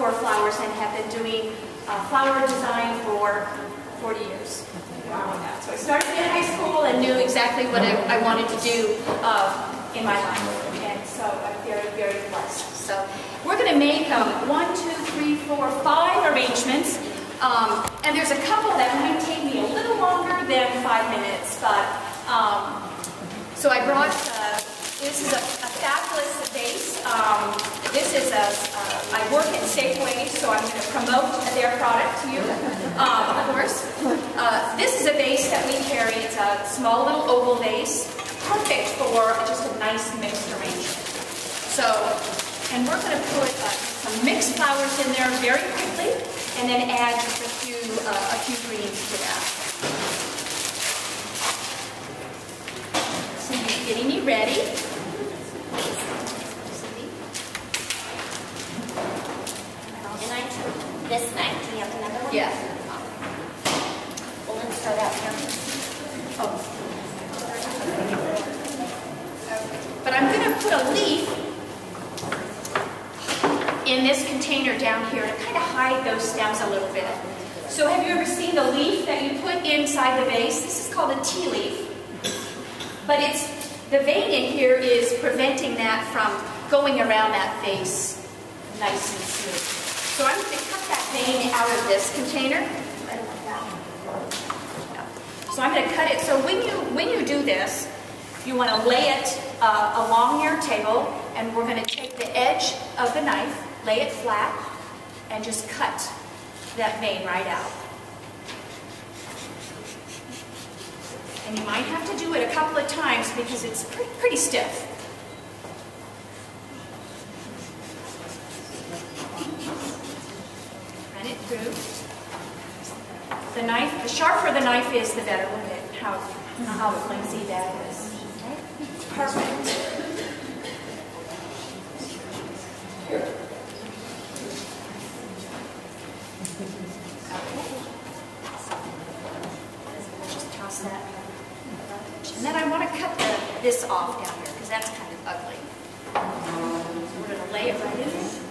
for flowers and have been doing flower design for 40 years. So I started in high school and knew exactly what I wanted to do in my life. And so I'm very, very blessed. So we're going to make 1, 2, 3, 4, 5 arrangements. And there's a couple that might take me a little longer than 5 minutes. But so I brought, this is a fabulous vase. This is I work at Safeway, so I'm going to promote their product to you, of course. This is a vase that we carry. It's a small little oval vase, perfect for just a nice mixed arrangement. So, and we're going to put some mixed flowers in there very quickly, and then add just a few greens to that. So you're getting me ready. This night, do you have another one? Yeah. Well, let's start out here. Oh. But I'm going to put a leaf in this container down here to kind of hide those stems a little bit. So have you ever seen the leaf that you put inside the vase? This is called a tea leaf. But the vein in here is preventing that from going around that vase nice and smooth. So I'm going to cut that vein out of this container. So I'm going to cut it. So when you do this, you want to lay it along your table, and we're going to take the edge of the knife, lay it flat, and just cut that vein right out. And you might have to do it a couple of times because it's pretty stiff. Run it through. The knife, the sharper the knife is, the better. Look at how flimsy that is. Okay? Perfect. Okay. Just toss that. And then I want to cut this off down here because that's kind of ugly. So we're going to lay it right in there.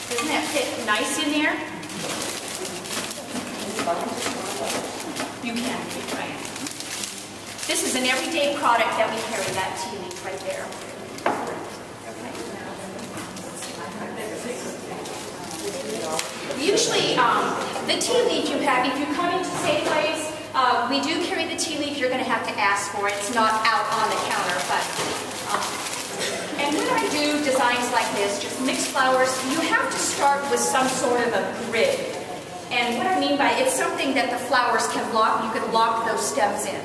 Doesn't that fit nice in there? You can, right. This is an everyday product that we carry, that tea leaf right there. Okay. Usually, the tea leaf you have, if you come into Safeways, we do carry the tea leaf. You're going to have to ask for it. It's not out on the counter, but... And when I do designs like this, just mixed flowers, you have to start with some sort of a grid. And what I mean by it's something that the flowers can lock, you can lock those stems in.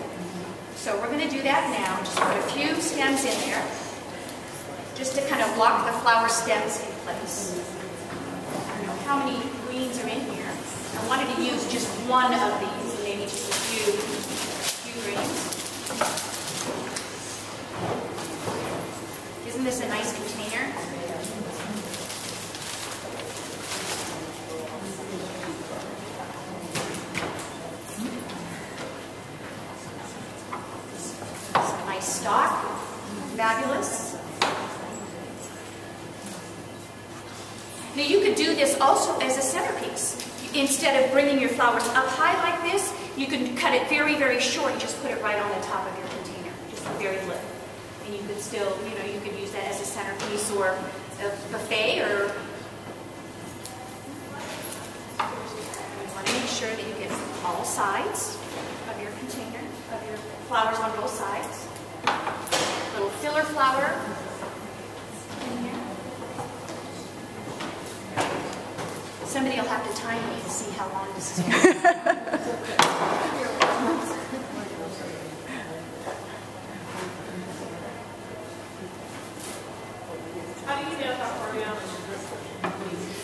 So we're going to do that now. Just put a few stems in there, just to kind of lock the flower stems in place. I don't know how many greens are in here. I wanted to use just one of these, maybe just a few greens. Isn't this a nice container? Some nice stock. Fabulous. Now you could do this also as a centerpiece. Instead of bringing your flowers up high like this, you can cut it very, very short and just put it right on the top of your container. Just a very little. And you could still, you could use that as a centerpiece or a buffet, or you want to make sure that you get all sides of your container, of your flowers on both sides. Little filler flower in here. Somebody will have to time me to see how long this is going to be. How do you get that for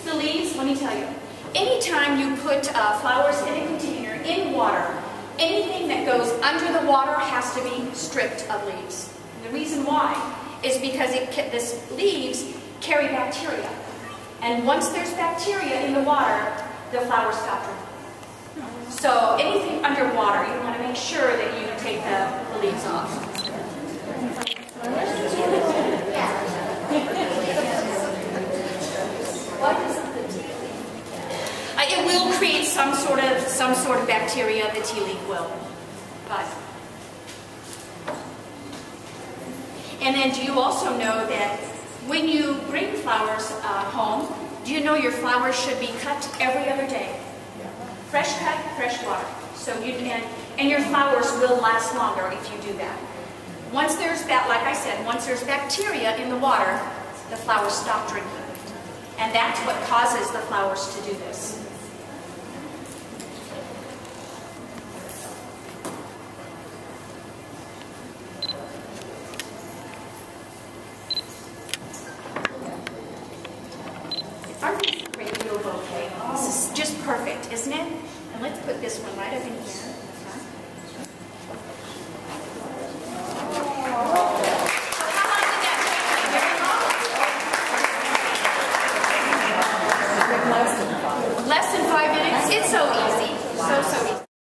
The leaves, let me tell you, anytime you put flowers in a container, in water, anything that goes under the water has to be stripped of leaves. And the reason why is because this leaves carry bacteria. And once there's bacteria in the water, the flowers stop drying. So anything underwater, you want to make sure that you take the leaves off. some sort of bacteria, the tea leaf will. But. And then do you also know that when you bring flowers home, do you know your flowers should be cut every other day? Fresh cut, fresh water. So and your flowers will last longer if you do that. Once there's like I said, once there's bacteria in the water, the flowers stop drinking. And that's what causes the flowers to do this. Aren't these a great little bouquet? This is just perfect, isn't it? And let's put this one right up in here.